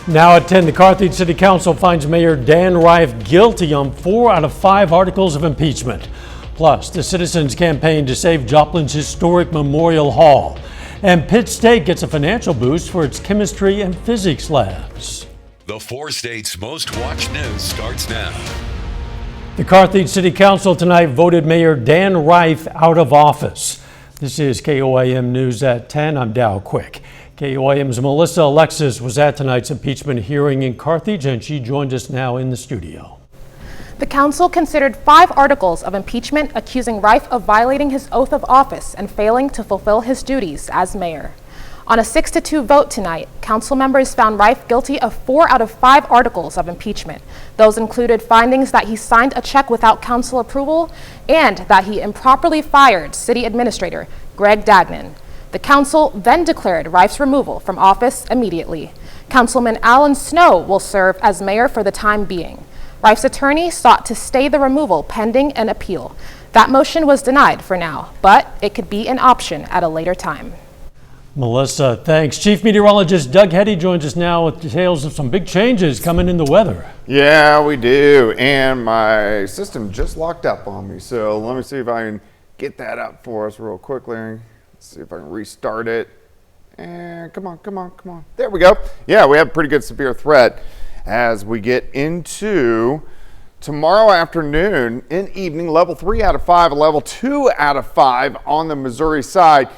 Now at 10, the Carthage City Council finds Mayor Dan Rife guilty on 4 out of 5 articles of impeachment. Plus, the citizens campaign to save Joplin's historic Memorial Hall. And Pitt State gets a financial boost for its chemistry and physics labs. The 4 states' most watched news starts now. The Carthage City Council tonight voted Mayor Dan Rife out of office. This is KOAM News at 10. I'm Dow Quick. KOAM's Melissa Alexis was at tonight's impeachment hearing in Carthage, and she joined us now in the studio. The council considered 5 articles of impeachment accusing Rife of violating his oath of office and failing to fulfill his duties as mayor. On a 6-2 vote tonight, council members found Rife guilty of 4 out of 5 articles of impeachment. Those included findings that he signed a check without council approval and that he improperly fired City Administrator Greg Dagnan. The council then declared Rife's removal from office immediately. Councilman Alan Snow will serve as mayor for the time being. Rife's attorney sought to stay the removal pending an appeal. That motion was denied for now, but it could be an option at a later time. Melissa, thanks. Chief Meteorologist Doug Hetty joins us now with details of some big changes coming in the weather. Yeah, we do. And my system just locked up on me. So let me see if I can get that up for us real quickly. Let's see if I can restart it. And come on. There we go. Yeah, we have a pretty good severe threat as we get into tomorrow afternoon and evening. Level 3 out of 5, level 2 out of 5 on the Missouri side.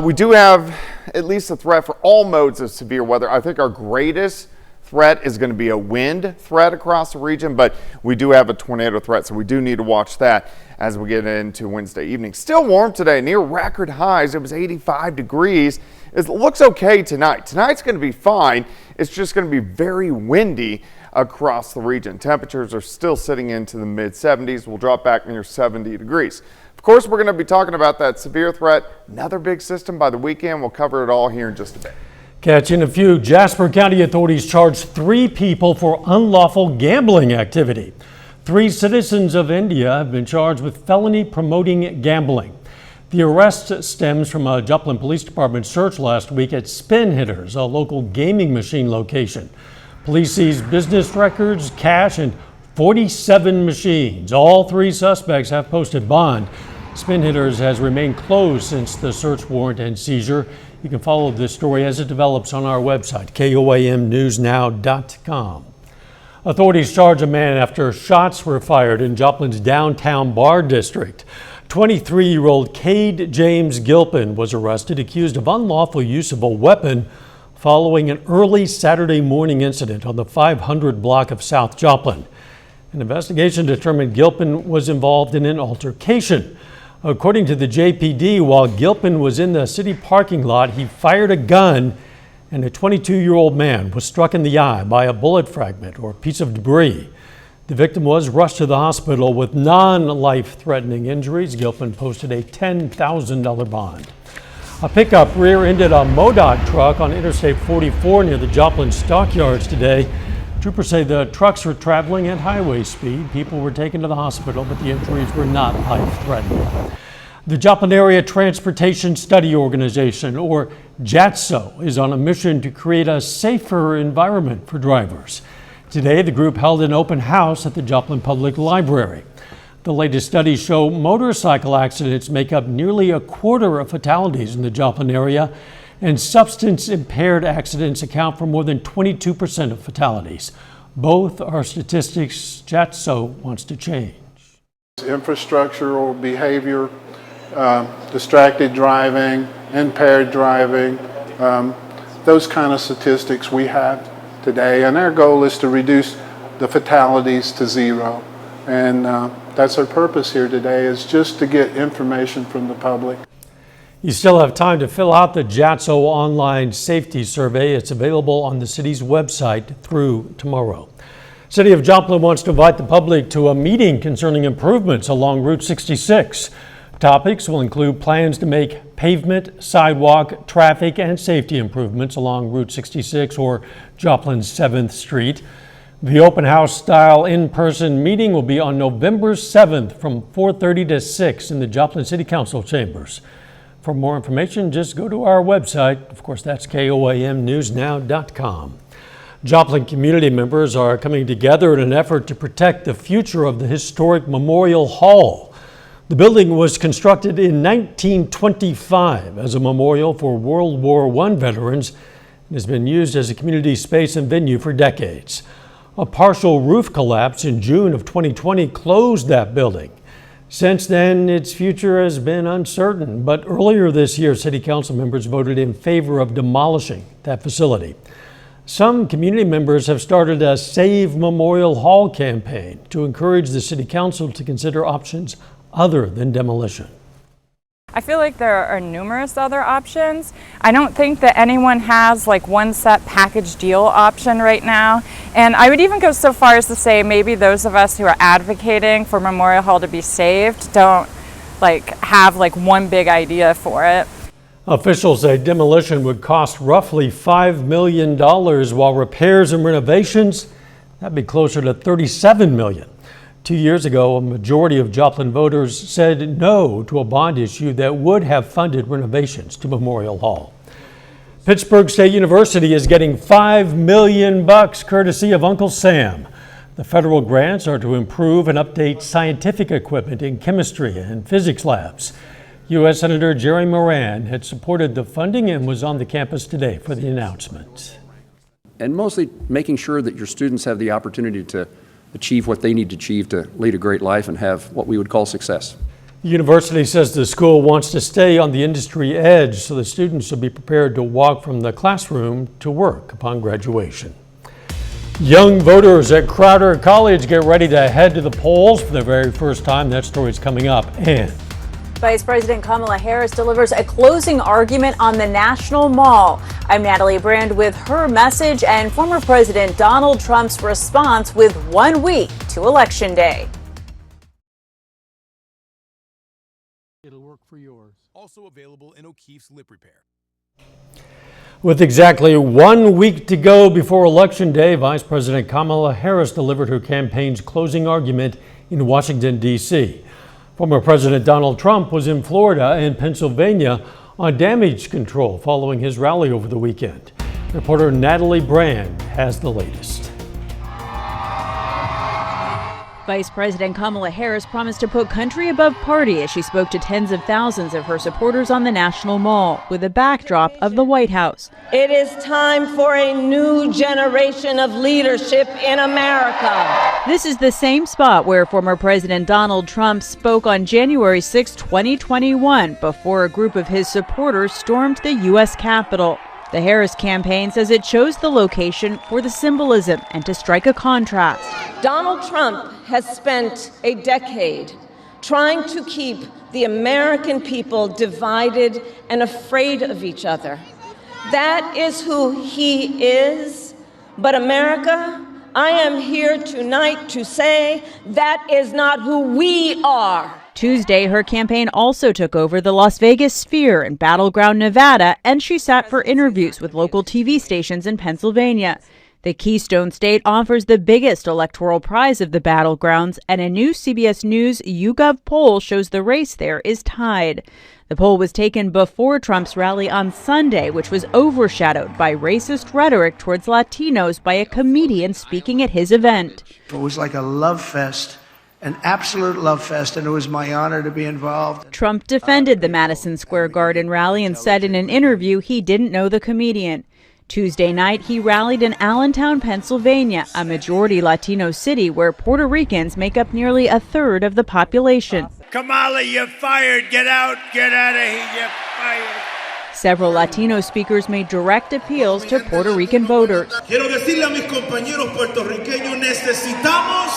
We do have at least a threat for all modes of severe weather. I think our greatest threat is going to be a wind threat across the region, but we do have a tornado threat, so we do need to watch that as we get into Wednesday evening. Still warm today, near record highs. It was 85 degrees. It looks okay tonight. Tonight's going to be fine. It's just going to be very windy across the region. Temperatures are still sitting into the mid 70s. We'll drop back near 70 degrees. Of course, we're going to be talking about that severe threat. Another big system by the weekend. We'll cover it all here in just a bit. Catching a few, Jasper County authorities charged 3 people for unlawful gambling activity. 3 citizens of India have been charged with felony promoting gambling. The arrest stems from a Joplin Police Department search last week at Spin Hitters, a local gaming machine location. Police seized business records, cash, and 47 machines. All 3 suspects have posted bond. Spin Hitters has remained closed since the search warrant and seizure. You can follow this story as it develops on our website, KOAMnewsnow.com. Authorities charge a man after shots were fired in Joplin's downtown bar district. 23-year-old Cade James Gilpin was arrested, accused of unlawful use of a weapon following an early Saturday morning incident on the 500 block of South Joplin. An investigation determined Gilpin was involved in an altercation. According to the JPD, while Gilpin was in the city parking lot, he fired a gun and a 22-year-old man was struck in the eye by a bullet fragment or piece of debris. The victim was rushed to the hospital with non-life-threatening injuries. Gilpin posted a $10,000 bond. A pickup rear-ended a MoDOT truck on Interstate 44 near the Joplin Stockyards today. Troopers say the trucks were traveling at highway speed. People were taken to the hospital, but the injuries were not life-threatening. The Joplin Area Transportation Study Organization, or JATSO, is on a mission to create a safer environment for drivers. Today, the group held an open house at the Joplin Public Library. The latest studies show motorcycle accidents make up nearly a quarter of fatalities in the Joplin area, and substance-impaired accidents account for more than 22% of fatalities. Both are statistics JATSO wants to change. Infrastructural behavior, distracted driving, impaired driving, those kind of statistics we have today, and our goal is to reduce the fatalities to 0. And that's our purpose here today, is just to get information from the public. You still have time to fill out the JATSO online safety survey. It's available on the city's website through tomorrow. City of Joplin wants to invite the public to a meeting concerning improvements along Route 66. Topics will include plans to make pavement, sidewalk, traffic, and safety improvements along Route 66 or Joplin's 7th Street. The open house style in-person meeting will be on November 7th from 4:30 to 6 in the Joplin City Council chambers. For more information, just go to our website. Of course, that's KOAMnewsnow.com. Joplin community members are coming together in an effort to protect the future of the historic Memorial Hall. The building was constructed in 1925 as a memorial for World War I veterans and has been used as a community space and venue for decades. A partial roof collapse in June of 2020 closed that building. Since then, its future has been uncertain, but earlier this year, City Council members voted in favor of demolishing that facility. Some community members have started a Save Memorial Hall campaign to encourage the City Council to consider options other than demolition. I feel like there are numerous other options. I don't think that anyone has like one set package deal option right now. And I would even go so far as to say maybe those of us who are advocating for Memorial Hall to be saved don't have one big idea for it. Officials say demolition would cost roughly $5 million, while repairs and renovations, that'd be closer to $37 million. 2 years ago, a majority of Joplin voters said no to a bond issue that would have funded renovations to Memorial Hall. Pittsburgh State University is getting $5 million courtesy of Uncle Sam. The federal grants are to improve and update scientific equipment in chemistry and physics labs. U.S. Senator Jerry Moran had supported the funding and was on the campus today for the announcement. And mostly making sure that your students have the opportunity to achieve what they need to achieve to lead a great life and have what we would call success. The university says the school wants to stay on the industry edge so the students will be prepared to walk from the classroom to work upon graduation. Young voters at Crowder College get ready to head to the polls for the very first time. That story's coming up. And Vice President Kamala Harris delivers a closing argument on the National Mall. I'm Natalie Brand with her message and former President Donald Trump's response with 1 week to Election Day. It'll work for yours. Also available in O'Keefe's Lip Repair. with exactly 1 week to go before Election Day, Vice President Kamala Harris delivered her campaign's closing argument in Washington, D.C. Former President Donald Trump was in Florida and Pennsylvania on damage control following his rally over the weekend. Reporter Natalie Brand has the latest. Vice President Kamala Harris promised to put country above party as she spoke to tens of thousands of her supporters on the National Mall with a backdrop of the White House. It is time for a new generation of leadership in America. This is the same spot where former President Donald Trump spoke on January 6, 2021, before a group of his supporters stormed the U.S. Capitol. The Harris campaign says it chose the location for the symbolism and to strike a contrast. Donald Trump has spent a decade trying to keep the American people divided and afraid of each other. That is who he is. But America, I am here tonight to say that is not who we are. Tuesday, her campaign also took over the Las Vegas Sphere in Battleground, Nevada, and she sat for interviews with local TV stations in Pennsylvania. The Keystone State offers the biggest electoral prize of the battlegrounds, and a new CBS News YouGov poll shows the race there is tied. The poll was taken before Trump's rally on Sunday, which was overshadowed by racist rhetoric towards Latinos by a comedian speaking at his event. It was like a love fest. An absolute love fest, and it was my honor to be involved. Trump defended the Madison Square Garden rally and said in an interview he didn't know the comedian. Tuesday night, he rallied in Allentown, Pennsylvania, a majority Latino city where Puerto Ricans make up nearly a third of the population. Kamala, you're fired. Get out of here. You're fired. Several Latino speakers made direct appeals to Puerto Rican voters. Quiero decirle a mis compañeros puertorriqueños, necesitamos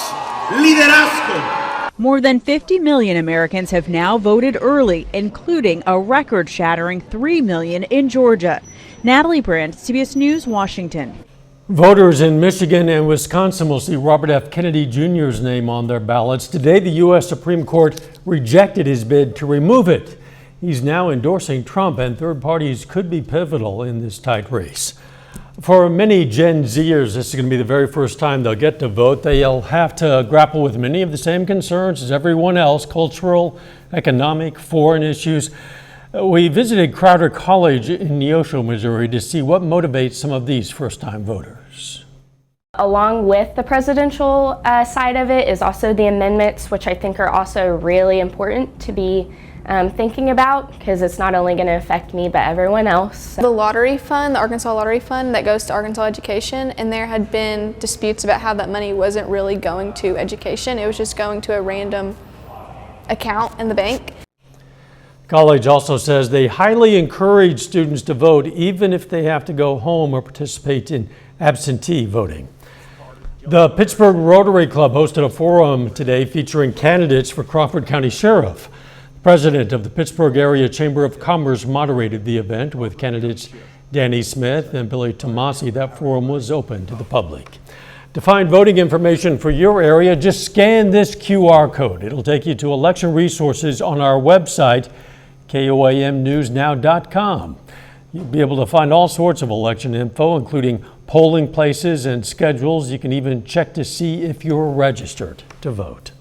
liderazgo. More than 50 million Americans have now voted early, including a record-shattering 3 million in Georgia. Natalie Brandt, CBS News, Washington. Voters in Michigan and Wisconsin will see Robert F. Kennedy Jr.'s name on their ballots. Today, the U.S. Supreme Court rejected his bid to remove it. He's now endorsing Trump, and third parties could be pivotal in this tight race. For many Gen Zers, this is going to be the very first time they'll get to vote. They'll have to grapple with many of the same concerns as everyone else: cultural, economic, foreign issues. We visited Crowder College in Neosho, Missouri, to see what motivates some of these first-time voters. Along with the presidential side of it is also the amendments, which I think are also really important to be thinking about, because it's not only going to affect me but everyone else. The lottery fund, the Arkansas Lottery Fund that goes to Arkansas education, and there had been disputes about how that money wasn't really going to education. It was just going to a random account in the bank. College also says they highly encourage students to vote even if they have to go home or participate in absentee voting. The Pittsburgh Rotary Club hosted a forum today featuring candidates for Crawford County Sheriff. The president of the Pittsburgh Area Chamber of Commerce moderated the event with candidates Danny Smith and Billy Tomasi. That forum was open to the public. To find voting information for your area, just scan this QR code. It'll take you to election resources on our website, KOAMnewsnow.com. You'll be able to find all sorts of election info, including polling places and schedules. You can even check to see if you're registered to vote.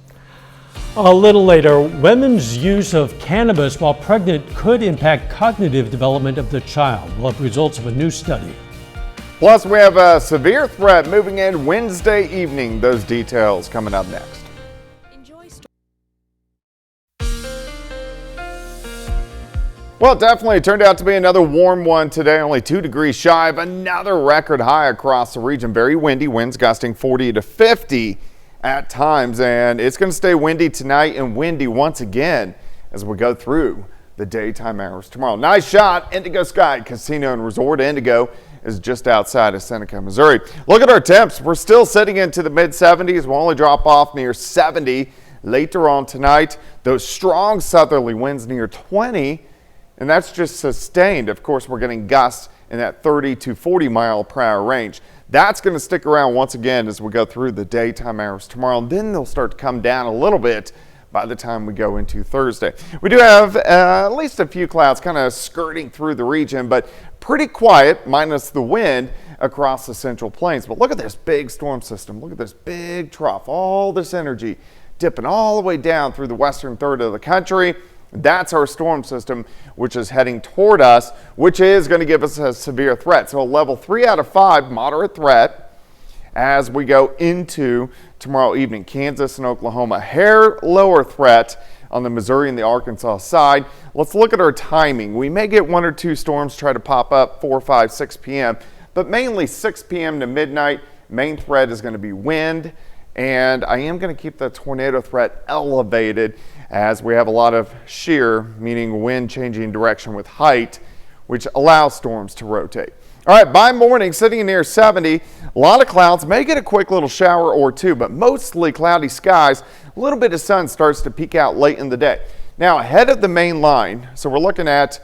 A little later, women's use of cannabis while pregnant could impact cognitive development of the child. We'll have results of a new study. Plus, we have a severe threat moving in Wednesday evening. Those details coming up next. Well, it definitely turned out to be another warm one today, only 2 degrees shy of another record high across the region. Very windy, winds gusting 40 to 50 at times, and it's going to stay windy tonight and windy once again as we go through the daytime hours tomorrow. Nice shot, Indigo Sky Casino and Resort. Indigo is just outside of Seneca, Missouri. Look at our temps. We're still sitting into the mid-70s. We'll only drop off near 70 later on tonight. Those strong southerly winds near 20. And that's just sustained. Of course, we're getting gusts in that 30 to 40 mile per hour range. That's going to stick around once again as we go through the daytime hours tomorrow. And then they'll start to come down a little bit by the time we go into Thursday. We do have at least a few clouds kind of skirting through the region, but pretty quiet minus the wind across the central plains. But look at this big storm system. Look at this big trough. All this energy dipping all the way down through the western third of the country. That's our storm system, which is heading toward us, which is going to give us a severe threat. So a level 3 out of 5 moderate threat as we go into tomorrow evening. Kansas and Oklahoma, hair lower threat on the Missouri and the Arkansas side. Let's look at our timing. We may get 1 or 2 storms try to pop up 4, 5, 6 p.m., but mainly 6 p.m. to midnight. Main threat is going to be wind. And I am going to keep the tornado threat elevated as we have a lot of shear, meaning wind changing direction with height, which allows storms to rotate. All right, by morning, sitting near 70, a lot of clouds, may get a quick little shower or two, but mostly cloudy skies. A little bit of sun starts to peek out late in the day. Now, ahead of the main line, so we're looking at,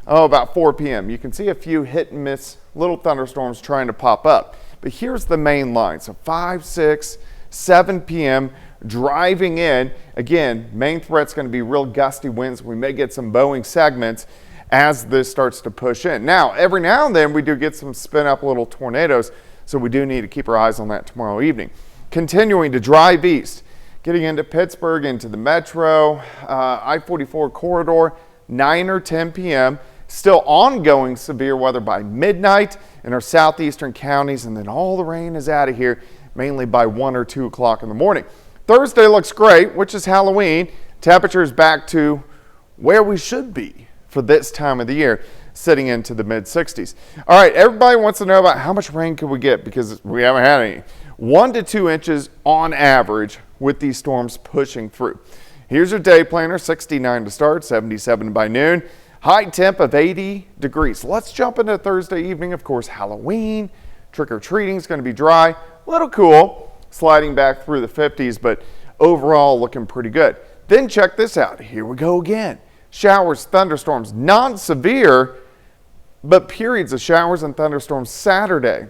about 4 p.m. You can see a few hit and miss little thunderstorms trying to pop up. But here's the main line, so 5, 6, 7 p.m. driving in. Again, main threat's going to be real gusty winds. We may get some bowing segments as this starts to push in. Now, every now and then we do get some spin up little tornadoes, so we do need to keep our eyes on that tomorrow evening. Continuing to drive east, getting into Pittsburgh, into the metro, I-44 corridor, 9 or 10 p.m. Still ongoing severe weather by midnight in our southeastern counties, and then all the rain is out of here mainly by 1 or 2 o'clock in the morning. Thursday looks great, which is Halloween. Temperatures back to where we should be for this time of the year, sitting into the mid-60s. All right, everybody wants to know about how much rain could we get because we haven't had any. 1 to 2 inches on average with these storms pushing through. Here's your day planner, 69 to start, 77 by noon. High temp of 80 degrees. Let's jump into Thursday evening. Of course, Halloween, trick-or-treating is going to be dry. A little cool, sliding back through the 50s, but overall looking pretty good. Then check this out. Here we go again. Showers, thunderstorms, non-severe, but periods of showers and thunderstorms Saturday,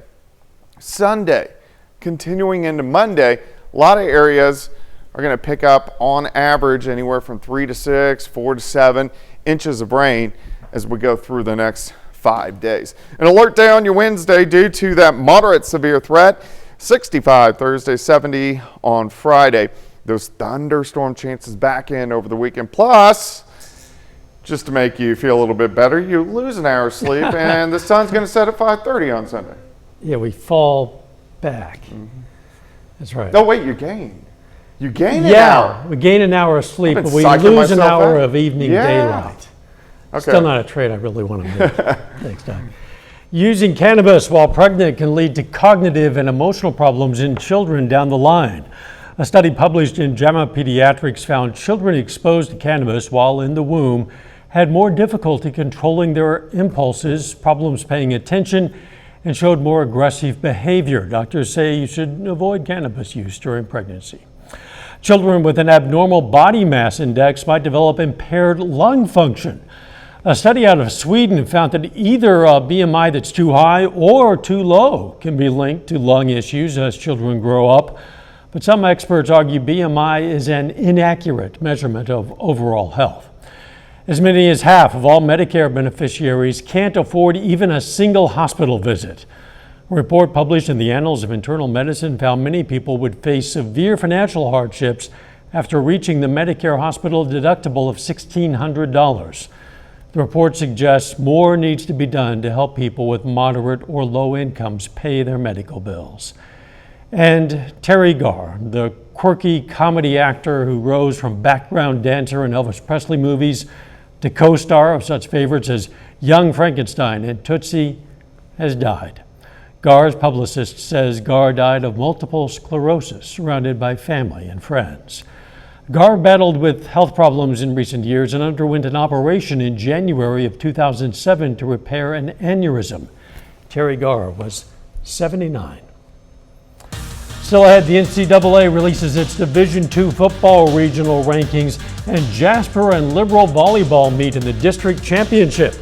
Sunday, continuing into Monday. A lot of areas are going to pick up on average anywhere from 3 to 6, 4 to 7 inches of rain as we go through the next 5 days. An alert day on your Wednesday due to that moderate severe threat. 65 Thursday, 70 on Friday. Those thunderstorm chances back in over the weekend. Plus, just to make you feel a little bit better, you lose an hour's sleep and the sun's going to set at 5:30 on Sunday. Yeah, we fall back. That's right. No, wait, you gain. You gain an Yeah, hour. we gain an hour of sleep, I've but been we psyching lose an myself hour out. of evening Yeah. daylight. Okay. Still not a trade I really want to make. Thanks, Doug. Using cannabis while pregnant can lead to cognitive and emotional problems in children down the line. A study published in JAMA Pediatrics found children exposed to cannabis while in the womb had more difficulty controlling their impulses, problems paying attention, and showed more aggressive behavior. Doctors say you should avoid cannabis use during pregnancy. Children with an abnormal body mass index might develop impaired lung function. A study out of Sweden found that either a BMI that's too high or too low can be linked to lung issues as children grow up. But some experts argue BMI is an inaccurate measurement of overall health. As many as half of all Medicare beneficiaries can't afford even a single hospital visit. A report published in the Annals of Internal Medicine found many people would face severe financial hardships after reaching the Medicare hospital deductible of $1,600. The report suggests more needs to be done to help people with moderate or low incomes pay their medical bills. And Terry Garr, the quirky comedy actor who rose from background dancer in Elvis Presley movies to co-star of such favorites as Young Frankenstein and Tootsie, has died. Garr's publicist says Garr died of multiple sclerosis, surrounded by family and friends. Garr battled with health problems in recent years and underwent an operation in January of 2007 to repair an aneurysm. Terry Garr was 79. Still ahead, the NCAA releases its Division II football regional rankings, and Jasper and Liberal volleyball meet in the district championship.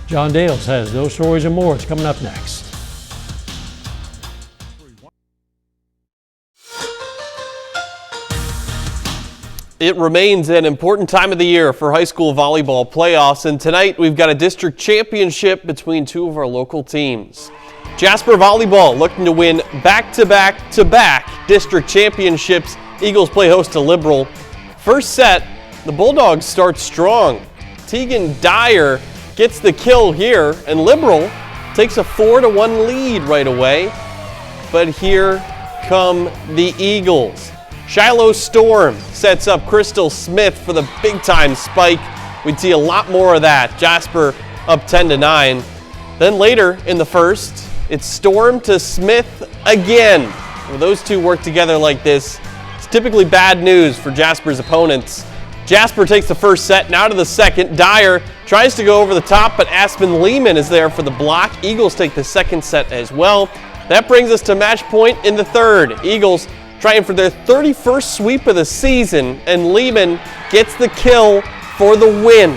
John Dales has those stories and more. It's coming up next. It remains an important time of the year for high school volleyball playoffs, and tonight we've got a district championship between two of our local teams. Jasper Volleyball looking to win back-to-back district championships. Eagles play host to Liberal. First set, the Bulldogs start strong. Tegan Dyer gets the kill here, and Liberal takes a 4-1 lead right away. But here come the Eagles. Shiloh Storm sets up Crystal Smith for the big-time spike. We'd see a lot more of that. Jasper up 10-9. Then later in the first, it's Storm to Smith again. When those two work together like this, it's typically bad news for Jasper's opponents. Jasper takes the first set, now to the second. Dyer tries to go over the top, but Aspen Lehman is there for the block. Eagles take the second set as well. That brings us to match point in the third. Eagles trying for their 31st sweep of the season, and Lehman gets the kill for the win.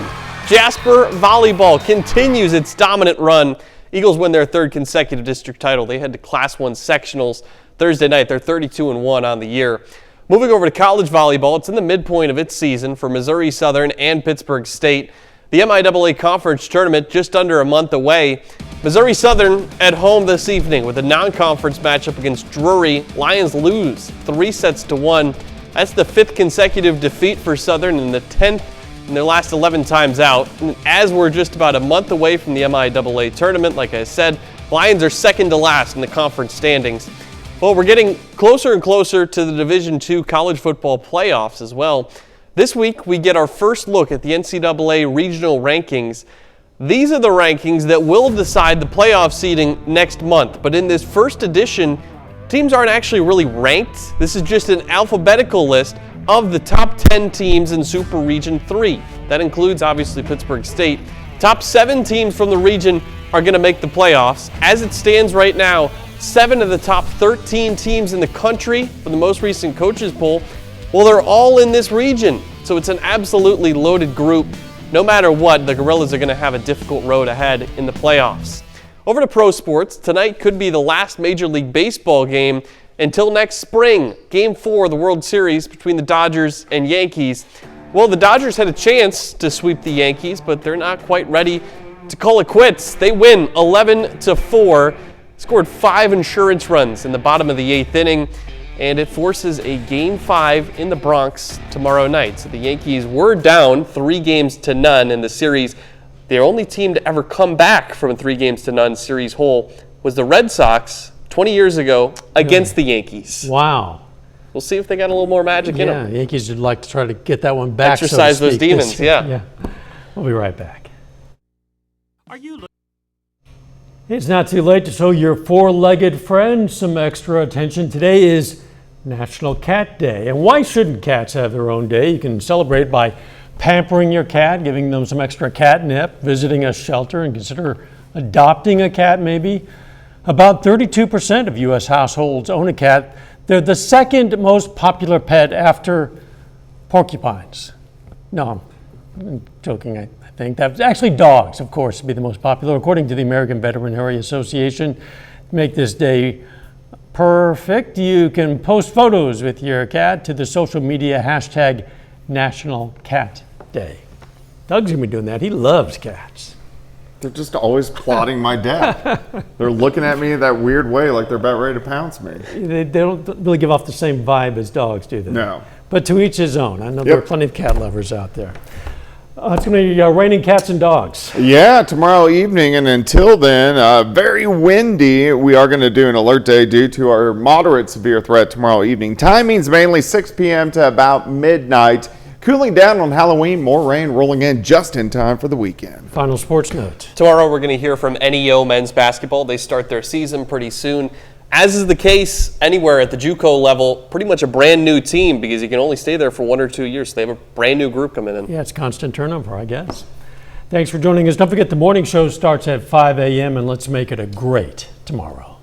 Jasper Volleyball continues its dominant run. Eagles win their third consecutive district title. They head to Class 1 sectionals Thursday night. They're 32-1 on the year. Moving over to college volleyball, it's in the midpoint of its season for Missouri Southern and Pittsburgh State. The MIAA Conference Tournament just under a month away. Missouri Southern at home this evening with a non-conference matchup against Drury. Lions lose 3-1. That's the 5th consecutive defeat for Southern and the 10th in their last 11 times out. And as we're just about a month away from the MIAA tournament, like I said, Lions are second to last in the conference standings. Well, we're getting closer and closer to the Division II college football playoffs as well. This week, we get our first look at the NCAA regional rankings. These are the rankings that will decide the playoff seeding next month. But in this first edition, teams aren't actually really ranked. This is just an alphabetical list of the top 10 teams in Super Region 3. That includes, obviously, Pittsburgh State. Top 7 teams from the region are going to make the playoffs. As it stands right now, 7 of the top 13 teams in the country for the most recent coaches poll, well, they're all in this region. So it's an absolutely loaded group. No matter what, the Gorillas are going to have a difficult road ahead in the playoffs. Over to pro sports. Tonight could be the last Major League Baseball game until next spring. Game 4 of the World Series between the Dodgers and Yankees. Well, the Dodgers had a chance to sweep the Yankees, but they're not quite ready to call it quits. They win 11-4, scored 5 insurance runs in the bottom of the 8th inning, and it forces a Game 5 in the Bronx tomorrow night. So the Yankees were down 3-0 in the series. Their only team to ever come back from a 3-0 series hole was the Red Sox 20 years ago against the Yankees. Wow. We'll see if they got a little more magic in them. Yeah, Yankees would like to try to get that one back. Exercise so to those speak, demons, yeah. We'll be right back. It's not too late to show your four-legged friend some extra attention. Today is National Cat Day. And why shouldn't cats have their own day? You can celebrate by pampering your cat, giving them some extra catnip, visiting a shelter, and consider adopting a cat maybe. About 32% of U.S. households own a cat. They're the second most popular pet after porcupines. No, I'm joking, I think. That's actually dogs, of course, would be the most popular, according to the American Veterinary Association. To make this day perfect, you can post photos with your cat to the social media hashtag National Cat Day. Doug's gonna be doing that. He loves cats. They're just always plotting my death. They're looking at me that weird way like they're about ready to pounce me. They don't really give off the same vibe as dogs, do they? No. But to each his own. I know there are plenty of cat lovers out there. It's going to be raining cats and dogs. Yeah, tomorrow evening, and until then, very windy. We are going to do an alert day due to our moderate severe threat tomorrow evening. Timing's mainly 6 p.m. to about midnight. Cooling down on Halloween, more rain rolling in just in time for the weekend. Final sports note. Tomorrow we're going to hear from NEO men's basketball. They start their season pretty soon. As is the case anywhere at the JUCO level, pretty much a brand new team because you can only stay there for 1 or 2 years. So they have a brand new group coming in. Yeah, it's constant turnover, I guess. Thanks for joining us. Don't forget the morning show starts at 5 a.m. and let's make it a great tomorrow.